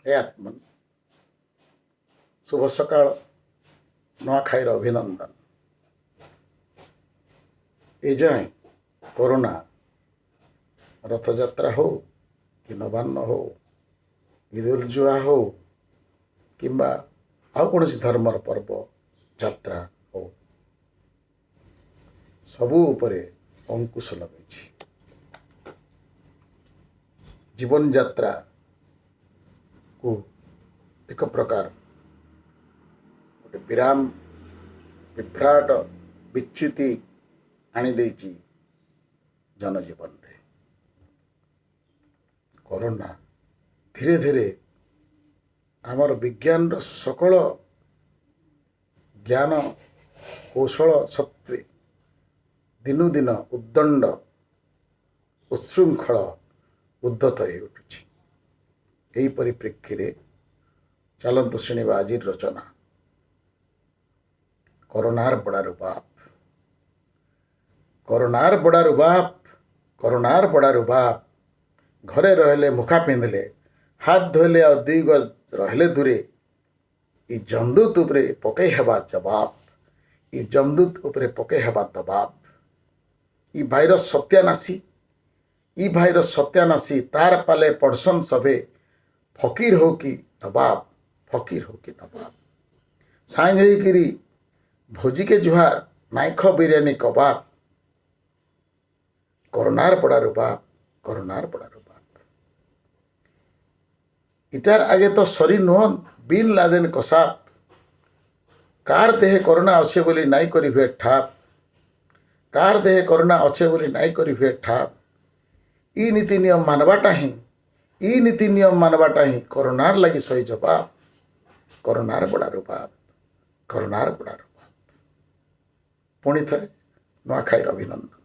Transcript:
हे आत्मन शुभ सकाळ नुआखाईर अभिनंदन। ए जाए कोरोना रथयात्रा हो कि नवान्न हो ईद उल जुहा हो किंबा आउ कौन धर्मर पर्व यात्रा हो सबू उपरे अंकुश लगे जीवन यात्रा को एक प्रकार गोटे विराम विभ्राट विच्युति आनी देची जनजीवन रे। कोरोना धीरे धीरे आमर विज्ञान सकल ज्ञान कौशल सत्वे दिनु दिन उद्दंड उच्छृंखल उद्धत हो उठुछि। यही परिप्रेक्षी रे चलतु शुणा आज रचना कोरोनार बड़ार बाप। कोरोनार बड़ार बाप कोरोनार बड़ार बाप घरे रहले मुखा पिंधले हाथ धोले और 2 गज रहले दूरे इ जमदूत उपरे पकई हेबा जवाब इ जमदूत उपरे पकई हेबा दबाब इ भाइरस सत्यानाशी तार पाले पड़सन सभे फकीर हो कि नवाब फकीर हो कि नवाब साइंज होइकिरी भोजी के जुहार नाइख बिरयानी कबाब कोरोनार बड़ार बाप कोरोनार बड़ार बाप। इतार आगे तो सरी नुहन बिन लादेन कसाब कार देहे कोरोना अच्छे बोली नाई करी हुए ठाप कार देहे कोरोना अच्छे बोली नाई करी हुए ठाप ई नीति नियम मानवाटा ही कोरोनार लगी सही जवाब कोरोनार बड़ार बाप कोरोनार बड़ार बाप। पुणी थे नुआखाईर अभिनंदन।